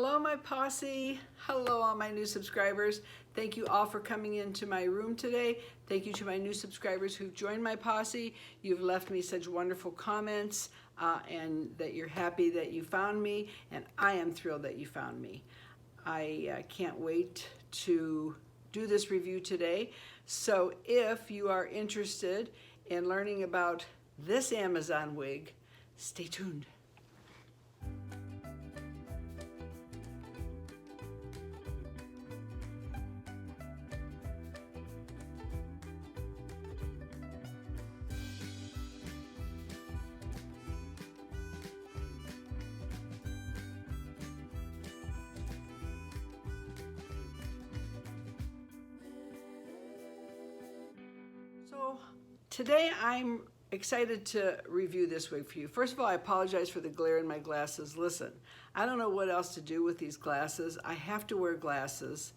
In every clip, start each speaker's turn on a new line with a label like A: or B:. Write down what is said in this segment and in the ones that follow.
A: Hello, my posse. Hello, all my new subscribers. Thank you all for coming into my room today. Thank you to my new subscribers who've joined my posse. You've left me such wonderful comments and that you're happy that you found me, and I am thrilled that you found me. I can't wait to do this review today. So if you are interested in learning about this Amazon wig, stay tuned. So today I'm excited to review this wig for you. First of all, I apologize for the glare in my glasses. Listen, I don't know what else to do with these glasses. I have to wear glasses,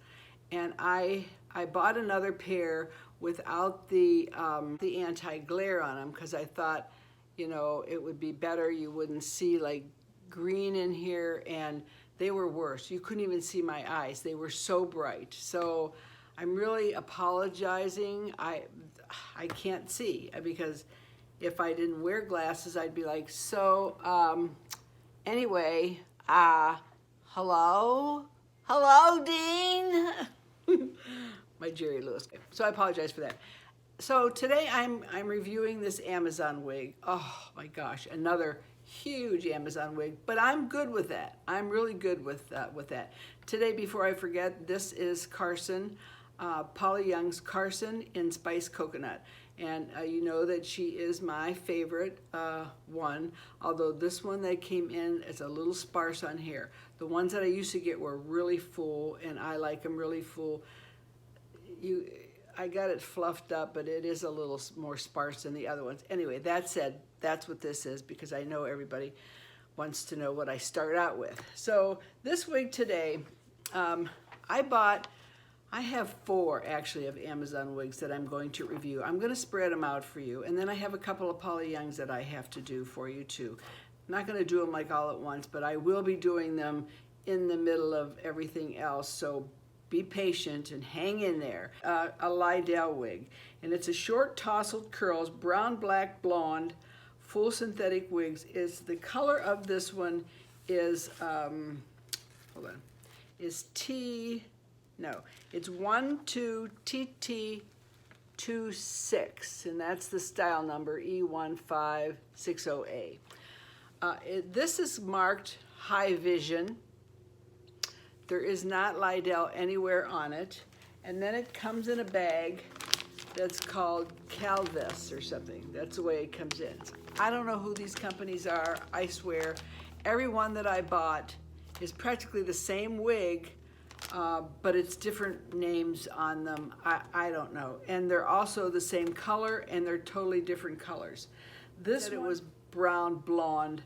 A: and I bought another pair without the anti-glare on them because I thought, you know, it would be better. You wouldn't see like green in here, and they were worse. You couldn't even see my eyes. They were so bright. So I'm really apologizing. I can't see because if I didn't wear glasses, I'd be like, so, anyway, hello, Dean? My Jerry Lewis. So I apologize for that. So today I'm reviewing this Amazon wig. Oh my gosh, another huge Amazon wig, but I'm good with that. I'm really good with that. Today, before I forget, this is Carson. Polly Young's Carson in Spiced Coconut, and you know that she is my favorite one, although this one that came in is a little sparse on hair. The ones that I used to get were really full, and I like them really full. I got it fluffed up, but it is a little more sparse than the other ones. Anyway, that said, that's what this is because I know everybody wants to know what I start out with. So this wig today, I have 4 actually of Amazon wigs that I'm going to review. I'm going to spread them out for you, and then I have a couple of Polly Youngs that I have to do for you too. I'm not going to do them like all at once, but I will be doing them in the middle of everything else, so be patient and hang in there. A LisaM wig, and it's a short tousled curls, brown, black, blonde, full synthetic wigs. The color of this one is, hold on, is it's 12TT26, and that's the style number E1560A. This is marked high vision. There is not LisaM anywhere on it, and then it comes in a bag that's called Calvis or something. That's the way it comes in. I don't know who these companies are. I swear, every one that I bought is practically the same wig, but it's different names on them. I don't know. And they're also the same color, and they're totally different colors. This one, it was brown, blonde,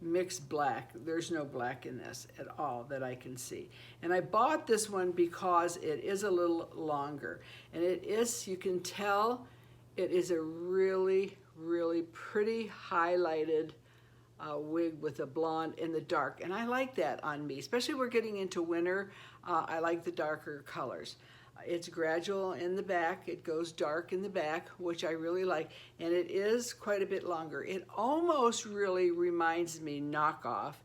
A: mixed black. There's no black in this at all that I can see. And I bought this one because it is a little longer. And it is, you can tell, it is a really, really pretty highlighted wig with a blonde in the dark, and I like that on me, especially we're getting into winter. I like the darker colors. It's gradual in the back. It goes dark in the back, which I really like, and it is quite a bit longer. It almost really reminds me, knockoff,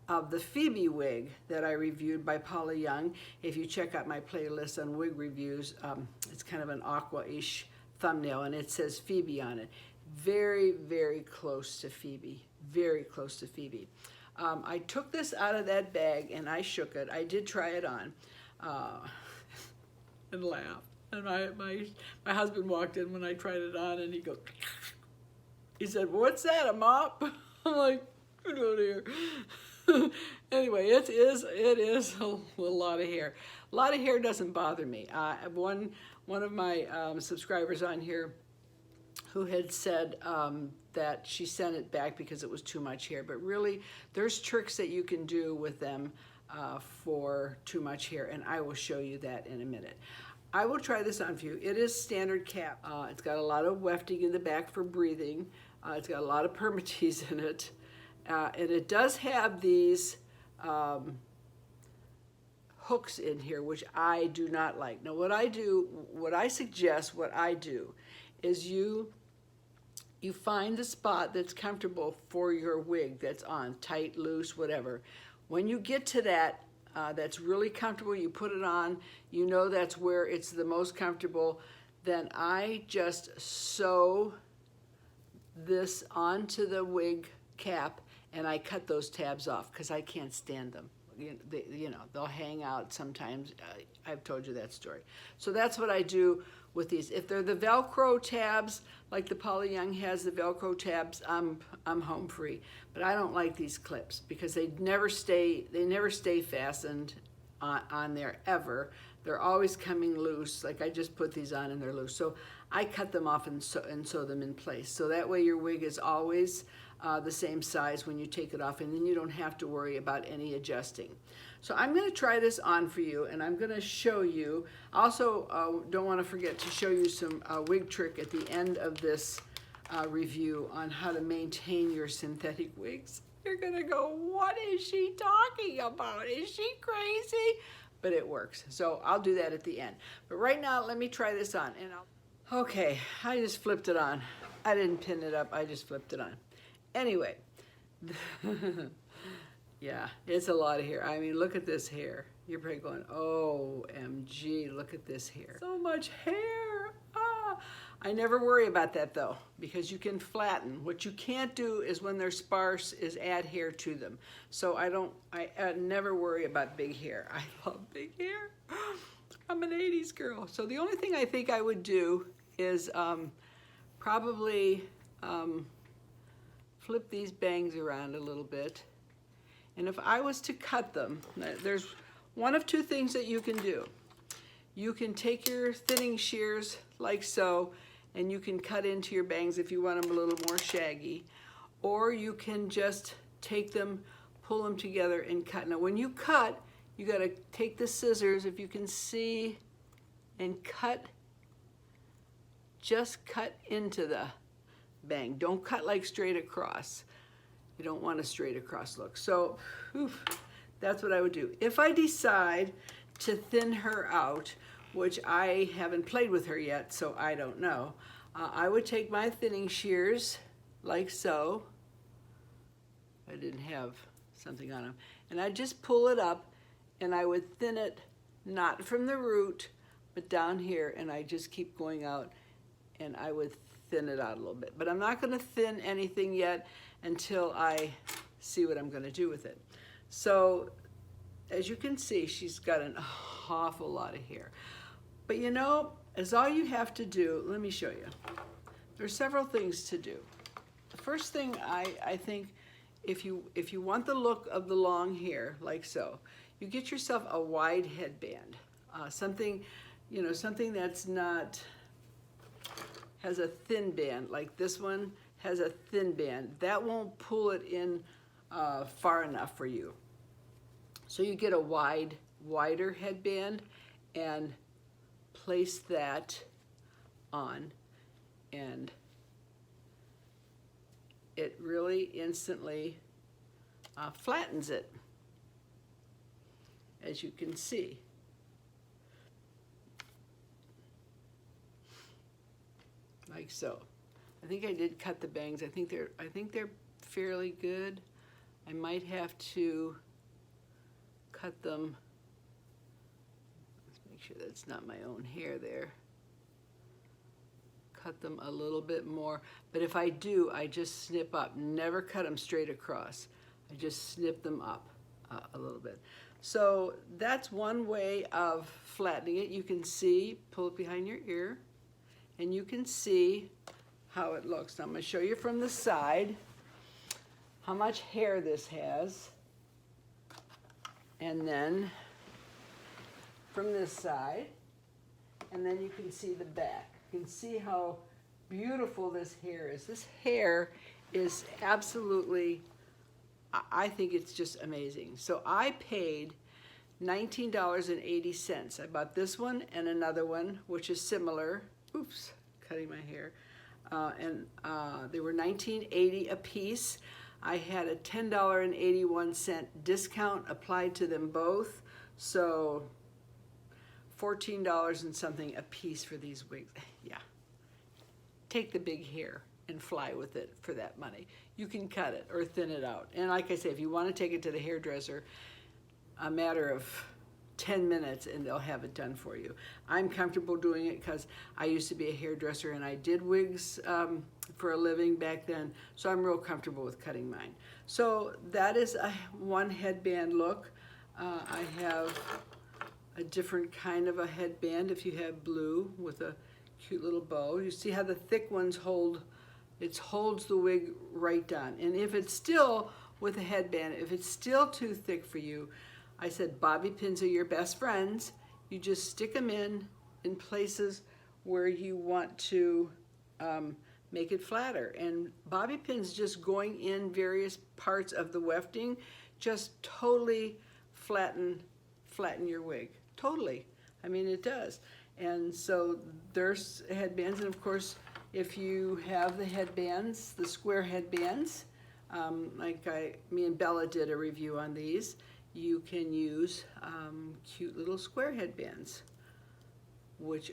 A: of the Phoebe wig that I reviewed by Polly Young. If you check out my playlist on wig reviews, it's kind of an aqua-ish thumbnail, and it says Phoebe on it. Very, very close to Phoebe. Very close to Phoebe. I took this out of that bag and I shook it. I did try it on and laughed. And my husband walked in when I tried it on, and he said, "What's that, a mop?" I'm like, "Get out of here." Anyway, it is a lot of hair. A lot of hair doesn't bother me. One of my subscribers on here who had said that she sent it back because it was too much hair, but really there's tricks that you can do with them for too much hair, and I will show you that in a minute. I will try this on for you. It is standard cap. It's got a lot of wefting in the back for breathing. It's got a lot of permatease in it. And it does have these hooks in here, which I do not like. Now what I do, what I suggest, what I do is you find the spot that's comfortable for your wig that's on, tight, loose, whatever. When you get to that, that's really comfortable, you put it on, you know that's where it's the most comfortable, then I just sew this onto the wig cap and I cut those tabs off because I can't stand them. You know, they'll hang out sometimes. I've told you that story. So that's what I do with these. If they're the Velcro tabs, like the Polly Young has the Velcro tabs, I'm home free. But I don't like these clips because they never stay fastened on there ever. They're always coming loose. Like I just put these on and they're loose. So I cut them off and sew them in place. So that way your wig is always the same size when you take it off, and then you don't have to worry about any adjusting. So I'm going to try this on for you, and I'm going to show you. Also, don't want to forget to show you some wig trick at the end of this review on how to maintain your synthetic wigs. You're going to go, what is she talking about? Is she crazy? But it works. So I'll do that at the end. But right now, let me try this on. Okay, I just flipped it on. I didn't pin it up. I just flipped it on. Anyway, yeah, it's a lot of hair. I mean, look at this hair. You're probably going, OMG, look at this hair. So much hair. I never worry about that though, because you can flatten. What you can't do is when they're sparse is add hair to them. So I never worry about big hair. I love big hair. I'm an 80s girl. So the only thing I think I would do is probably flip these bangs around a little bit. And if I was to cut them, there's one of two things that you can do. You can take your thinning shears like so, and you can cut into your bangs if you want them a little more shaggy. Or you can just take them, pull them together and cut. Now when you cut, you gotta take the scissors, if you can see, and cut, just cut into the bang. Don't cut like straight across. You don't want a straight across look. So that's what I would do. If I decide to thin her out, which I haven't played with her yet, so I don't know, I would take my thinning shears like so. I didn't have something on them. And I just pull it up and I would thin it, not from the root, but down here, and I just keep going out and I would thin it out a little bit. But I'm not going to thin anything yet until I see what I'm going to do with it. So as you can see, she's got an awful lot of hair. But you know, as all you have to do, let me show you. There's several things to do. The first thing I think, if you want the look of the long hair, like so, you get yourself a wide headband. Something, you know, something that's not, has a thin band, like this one has a thin band. That won't pull it in far enough for you. So you get a wider headband and place that on, and it really instantly flattens it, as you can see. Like so. I think I did cut the bangs. I think they're fairly good. I might have to cut them. Let's make sure that's not my own hair there. Cut them a little bit more. But if I do, I just snip up. Never cut them straight across. I just snip them up a little bit. So that's one way of flattening it. You can see, pull it behind your ear, and you can see how it looks. Now I'm going to show you from the side how much hair this has, and then from this side, and then you can see the back. You can see how beautiful this hair is. This hair is absolutely, I think it's just amazing. So I paid $19.80. I bought this one and another one, which is similar. Oops, cutting my hair. And they were $19.80 a piece. I had a $10.81 discount applied to them both, so $14 and something a piece for these wigs. Yeah, take the big hair and fly with it for that money. You can cut it or thin it out. And like I say, if you want to take it to the hairdresser, a matter of 10 minutes and they'll have it done for you. I'm comfortable doing it because I used to be a hairdresser and I did wigs for a living back then, so I'm real comfortable with cutting mine. So that is one headband look. I have a different kind of a headband if you have blue with a cute little bow. You see how the thick ones holds the wig right down. And if it's still, with a headband, if it's still too thick for you, I said bobby pins are your best friends. You just stick them in places where you want to make it flatter. And bobby pins just going in various parts of the wefting just totally flatten your wig. Totally. I mean, it does. And so there's headbands, and of course, if you have the headbands, the square headbands, like me and Bella did a review on these, you can use cute little square headbands, which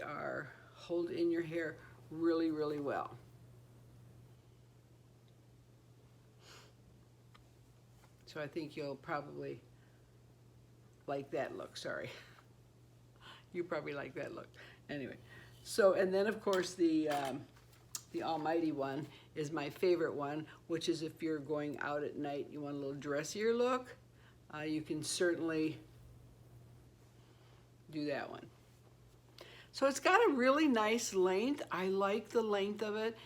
A: hold in your hair really, really well. So I think you'll probably like that look, sorry. You probably like that look. Anyway, so, and then of course the almighty one is my favorite one, which is if you're going out at night, you want a little dressier look, you can certainly do that one. So it's got a really nice length. I like the length of it.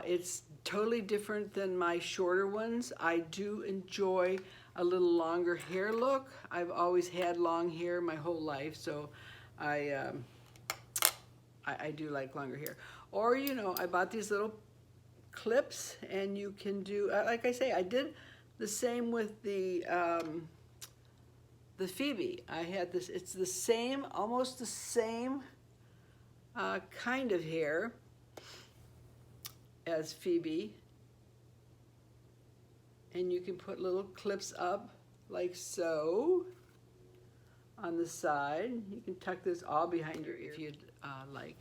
A: It's totally different than my shorter ones. I do enjoy a little longer hair look. I've always had long hair my whole life, so I do like longer hair. Or, you know, I bought these little clips, and you can do, like I say, I did the same with the Phoebe. I had this, it's the same, almost the same kind of hair as Phoebe. And you can put little clips up like so on the side. You can tuck this all behind your ear if you'd like.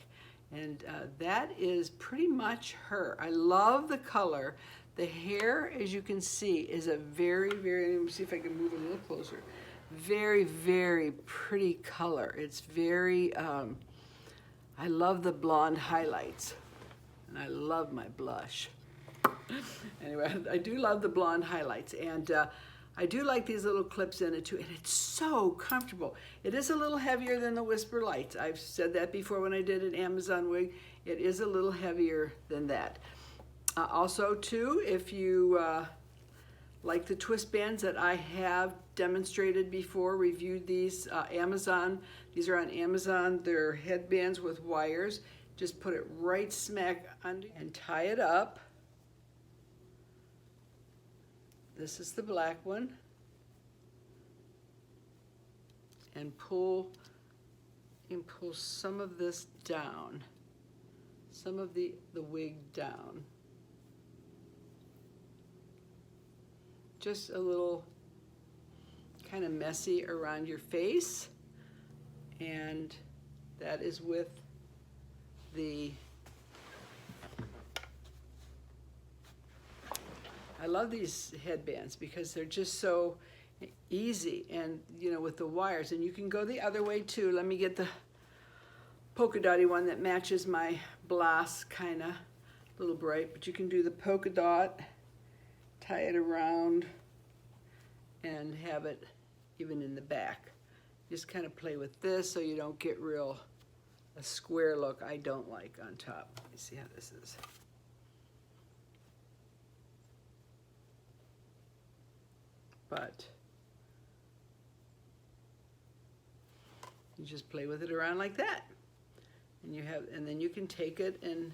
A: And that is pretty much her. I love the color. The hair, as you can see, is a very, very, let me see if I can move it a little closer. Very, very pretty color. It's very, I love the blonde highlights. And I love my blush. Anyway, I do love the blonde highlights. And I do like these little clips in it too, and it's so comfortable. It is a little heavier than the Whisper Lights. I've said that before when I did an Amazon wig. It is a little heavier than that. Also too, if you like the twist bands that I have demonstrated before, reviewed these, Amazon. These are on Amazon. They're headbands with wires. Just put it right smack under and tie it up. This is the black one. And pull some of this down, some of the wig down. Just a little kind of messy around your face. And that is with the, I love these headbands because they're just so easy, and you know, with the wires, and you can go the other way too. Let me get the polka dotty one that matches my blouse, kind of a little bright, but you can do the polka dot, tie it around, and have it even in the back. Just kind of play with this so you don't get a square look I don't like on top. Let me see how this is. But you just play with it around like that, and then you can take it and,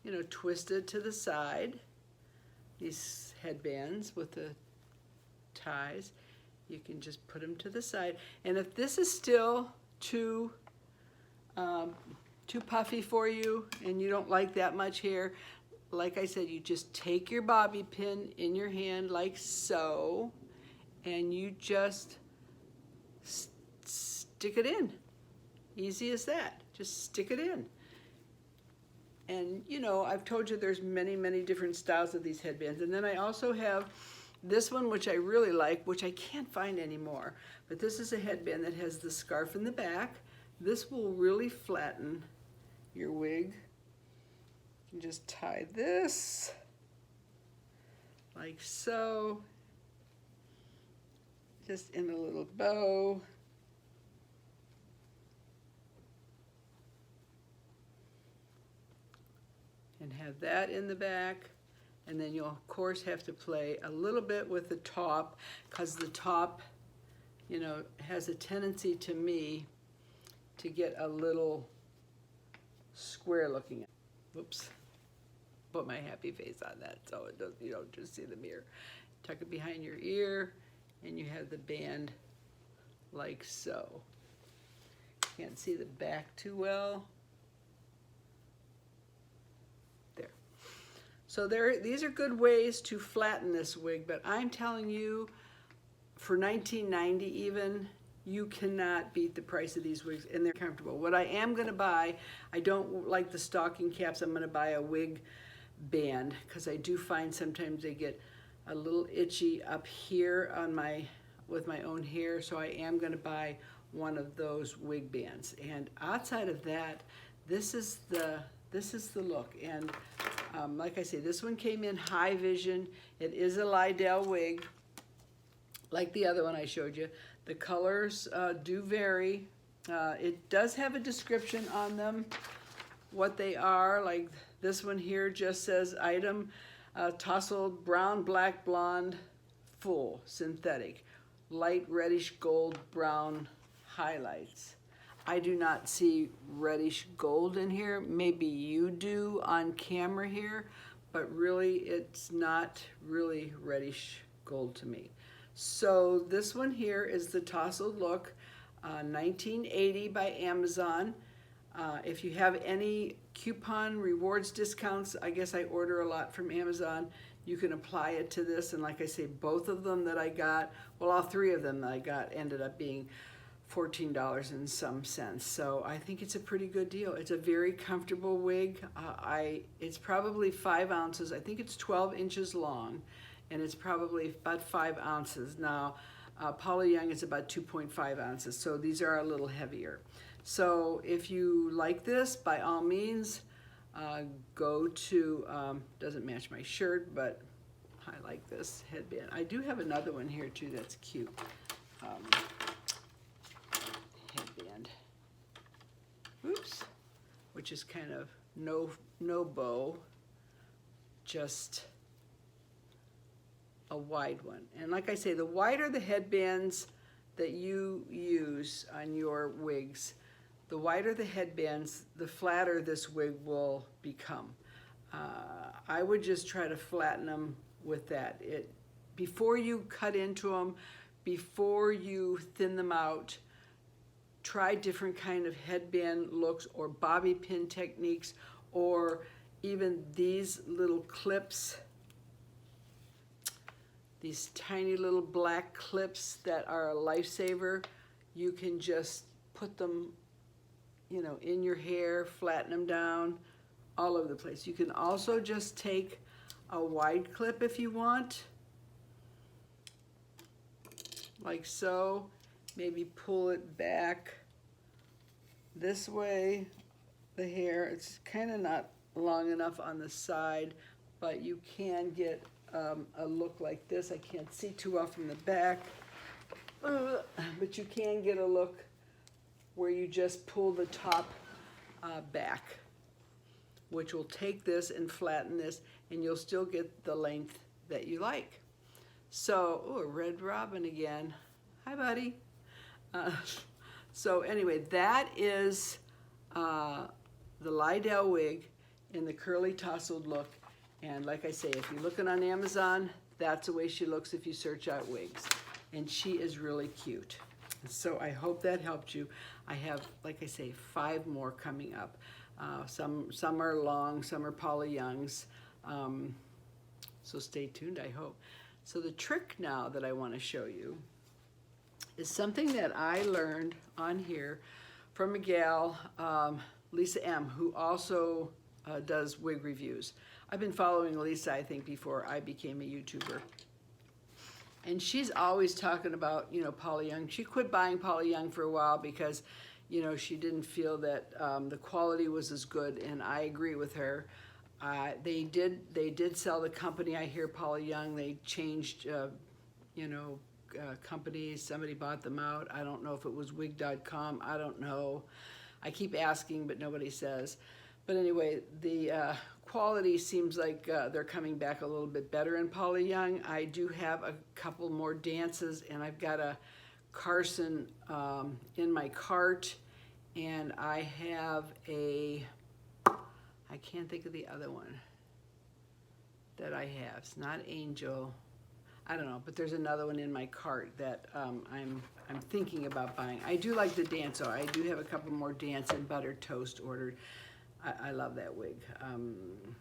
A: you know, twist it to the side. These headbands with the ties, you can just put them to the side. And if this is still too puffy for you and you don't like that much hair, like I said, you just take your bobby pin in your hand like so, and you just stick it in. Easy as that. Just stick it in. And you know, I've told you there's many, many different styles of these headbands. And then I also have this one, which I really like, which I can't find anymore. But this is a headband that has the scarf in the back. This will really flatten your wig. You just tie this like so, just in a little bow. And have that in the back. And then you'll of course have to play a little bit with the top, because the top, you know, has a tendency to me to get a little square looking. Whoops. Put my happy face on that so it does, you don't just see the mirror. Tuck it behind your ear and you have the band like so. Can't see the back too well. There. So these are good ways to flatten this wig, but I'm telling you, for $19.90 even, you cannot beat the price of these wigs, and they're comfortable. What I am gonna buy, I don't like the stocking caps, I'm gonna buy a wig band, because I do find sometimes they get a little itchy up here on with my own hair, so I am gonna buy one of those wig bands. And outside of that, this is the look. And like I say, this one came in high vision. It is a LisaM wig, like the other one I showed you. The colors do vary. It does have a description on them, what they are. Like this one here just says item, tousled brown, black, blonde, full, synthetic, light reddish gold, brown highlights. I do not see reddish gold in here. Maybe you do on camera here, but really it's not really reddish gold to me. So this one here is the tousled look, $19.80 by Amazon. If you have any coupon rewards discounts, I guess I order a lot from Amazon, you can apply it to this. And like I say, both of them that I got, well, all three of them that I got ended up being $14 and some cents. So I think it's a pretty good deal. It's a very comfortable wig. It's probably 5 ounces. I think it's 12 inches long, and it's probably about 5 ounces. Now, Paula Young is about 2.5 ounces, so these are a little heavier. So if you like this, by all means, go to, doesn't match my shirt, but I like this headband. I do have another one here too that's cute. Headband. Oops. Which is kind of no bow, just a wide one. And like I say, the wider the headbands that you use on your wigs, the wider the headbands, the flatter this wig will become. I would just try to flatten them with that. Before you cut into them, before you thin them out, try different kind of headband looks or bobby pin techniques, or even these little clips, these tiny little black clips that are a lifesaver. You can just put them, you know, in your hair, flatten them down all over the place. You can also just take a wide clip if you want, like so. Maybe pull it back this way, the hair. It's kind of not long enough on the side, but you can get a look like this. I can't see too well from the back, but you can get a look where you just pull the top back, which will take this and flatten this, and you'll still get the length that you like. So, oh, a red robin again. Hi, buddy. So anyway, that is the LisaM wig in the curly tousled look. And like I say, if you're looking on Amazon, that's the way she looks if you search out wigs. And she is really cute. So I hope that helped you. I have, like I say, 5 more coming up. Some are long, some are Paula Young's. So stay tuned, I hope. So the trick now that I want to show you is something that I learned on here from a gal, LisaM, who also does wig reviews. I've been following Lisa, I think, before I became a YouTuber. And she's always talking about, you know, Paula Young. She quit buying Paula Young for a while because, you know, she didn't feel that the quality was as good, and I agree with her. They did sell the company, I hear, Paula Young. They changed, you know, companies. Somebody bought them out. I don't know if it was wig.com. I don't know. I keep asking, but nobody says. But anyway, the quality seems like they're coming back a little bit better in Paula Young. I do have a couple more dances, and I've got a Carson in my cart, and I have a, I can't think of the other one that I have. It's not Angel. I don't know, but there's another one in my cart that I'm thinking about buying. I do like the dance, so I do have a couple more dance and butter toast ordered. I love that wig.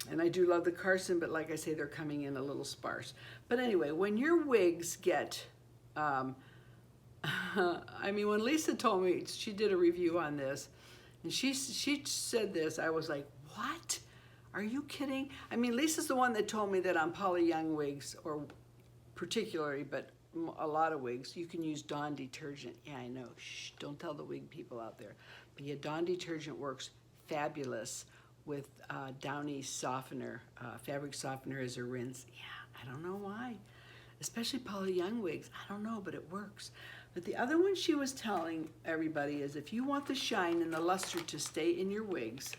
A: And I do love the Carson, but like I say, they're coming in a little sparse. But anyway, when your wigs get, I mean, when Lisa told me, she did a review on this, and she said this, I was like, what? Are you kidding? I mean, Lisa's the one that told me that on Paula Young wigs, or particularly, but a lot of wigs, you can use Dawn detergent. Yeah, I know. Shh, don't tell the wig people out there. But yeah, Dawn detergent works fabulous with Downy softener, fabric softener as a rinse. Yeah, I don't know why. Especially Paula Young wigs. I don't know, but it works. But the other one she was telling everybody is if you want the shine and the luster to stay in your wigs,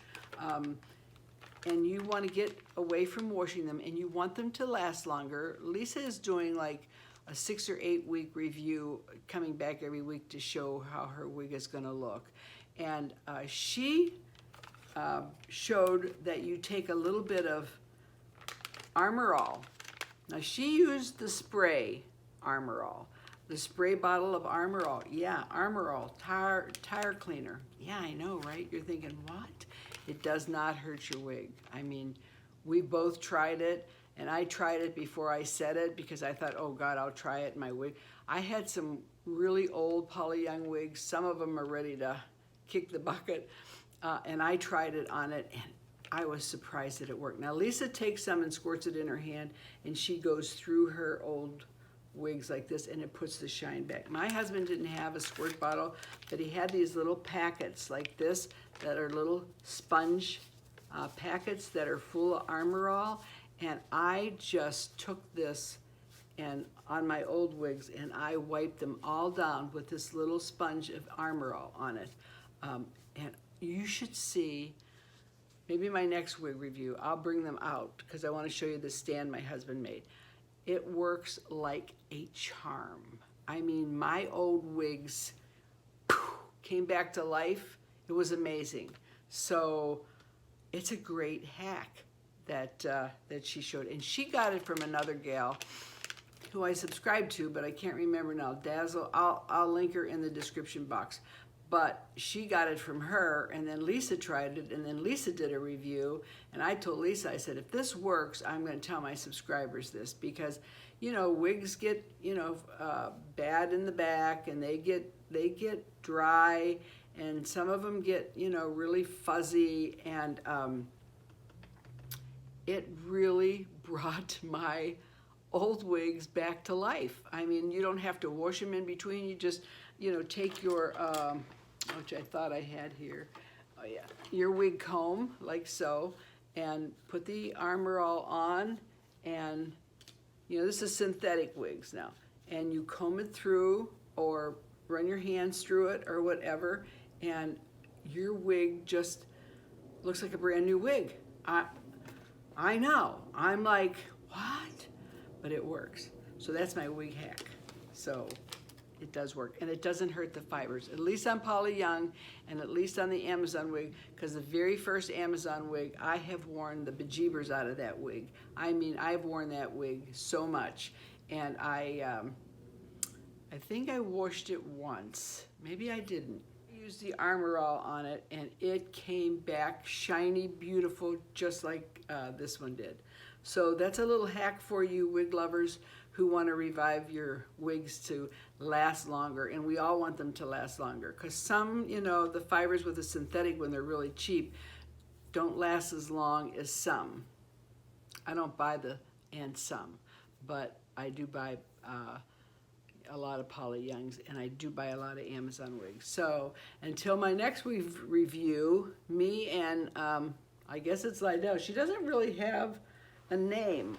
A: and you want to get away from washing them and you want them to last longer, Lisa is doing like a 6 or 8 week review, coming back every week to show how her wig is going to look. And she showed that you take a little bit of ArmorAll. Now she used the spray ArmorAll, the spray bottle of ArmorAll. Yeah, ArmorAll tire cleaner. Yeah, I know, right? You're thinking, what? It does not hurt your wig. I mean, we both tried it, and I tried it before I said it because I thought, oh God, I'll try it in my wig. I had some really old Paula Young wigs. Some of them are ready to kick the bucket. And I tried it on it, and I was surprised that it worked. Now, Lisa takes some and squirts it in her hand, and she goes through her old wigs like this, and it puts the shine back. My husband didn't have a squirt bottle, but he had these little packets like this that are little sponge packets that are full of ArmorAll, and I just took this and on my old wigs, and I wiped them all down with this little sponge of ArmorAll on it. And you should see, maybe my next wig review, I'll bring them out because I want to show you the stand my husband made. It works like a charm. I mean, my old wigs came back to life. It was amazing. So it's a great hack that that she showed. And she got it from another gal who I subscribe to, but I can't remember now. Dazzle, I'll link her in the description box. But she got it from her, and then Lisa tried it, and then Lisa did a review, and I told Lisa, I said, if this works, I'm going to tell my subscribers this, because, you know, wigs get, you know, bad in the back, and they get dry, and some of them get, you know, really fuzzy, and it really brought my old wigs back to life. I mean, you don't have to wash them in between, you just, you know, take your, which I thought I had here, oh yeah, your wig comb, like so, and put the ArmorAll on, and, you know, this is synthetic wigs now, and you comb it through, or run your hands through it, or whatever, and your wig just looks like a brand new wig. I know, I'm like, what? But it works. So that's my wig hack. So it does work, and it doesn't hurt the fibers, at least on Paula Young, and at least on the Amazon wig, because the very first Amazon wig, I have worn the bejeebers out of that wig. I mean, I've worn that wig so much, and I think I washed it once. Maybe I didn't. I used the ArmorAll on it, and it came back shiny, beautiful, just like this one did. So that's a little hack for you wig lovers who want to revive your wigs to last longer. And we all want them to last longer, because some, you know, the fibers with the synthetic, when they're really cheap, don't last as long as some. I don't buy the and some, but I do buy a lot of Polly Youngs, and I do buy a lot of Amazon wigs. So until my next review, me and I guess it's Lydell. She doesn't really have a name.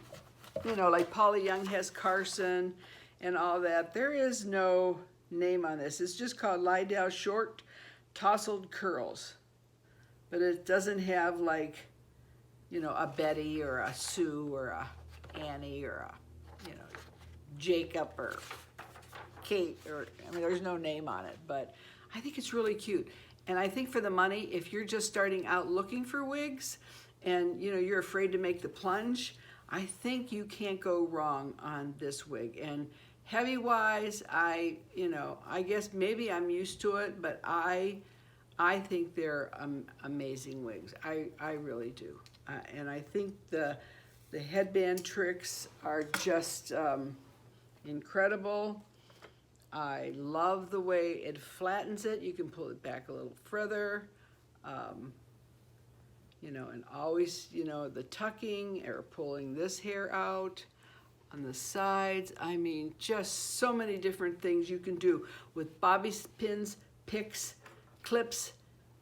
A: You know, like Polly Young has Carson and all that. There is no name on this. It's just called Lydell Short Tousled Curls. But it doesn't have, like, you know, a Betty or a Sue or a Annie or a, you know, Jacob or Kate, or, I mean, there's no name on it, but I think it's really cute. And I think for the money, if you're just starting out looking for wigs and, you know, you're afraid to make the plunge, I think you can't go wrong on this wig. And heavy wise, you know, I guess maybe I'm used to it, but I think they're amazing wigs. I really do. And I think the headband tricks are just incredible. I love the way it flattens it. You can pull it back a little further. You know, and always, you know, the tucking or pulling this hair out on the sides. I mean, just so many different things you can do with bobby pins, picks, clips,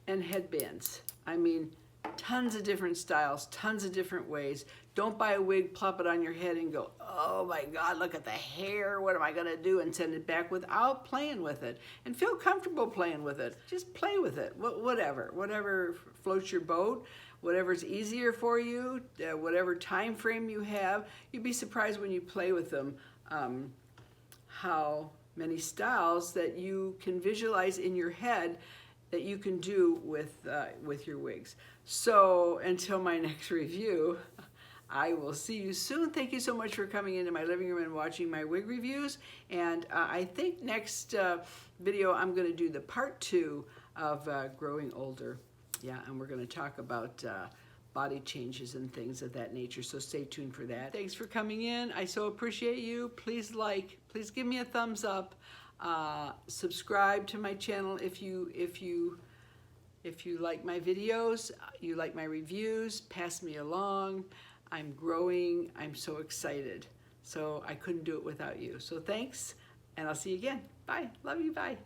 A: and headbands. I mean, tons of different styles, tons of different ways. Don't buy a wig, plop it on your head and go, oh my God, look at the hair, what am I gonna do? And send it back without playing with it. And feel comfortable playing with it. Just play with it, whatever floats your boat, whatever's easier for you, whatever time frame you have. You'd be surprised when you play with them, how many styles that you can visualize in your head that you can do with your wigs. So until my next review, I will see you soon. Thank you so much for coming into my living room and watching my wig reviews. And I think next video I'm going to do the part 2 of growing older. Yeah, and we're going to talk about body changes and things of that nature. So stay tuned for that. Thanks for coming in. I so appreciate you. Please like, please give me a thumbs up. Subscribe to my channel if you like my videos, you like my reviews. Pass me along. I'm growing. I'm so excited. So I couldn't do it without you. So thanks, and I'll see you again. Bye. Love you. Bye.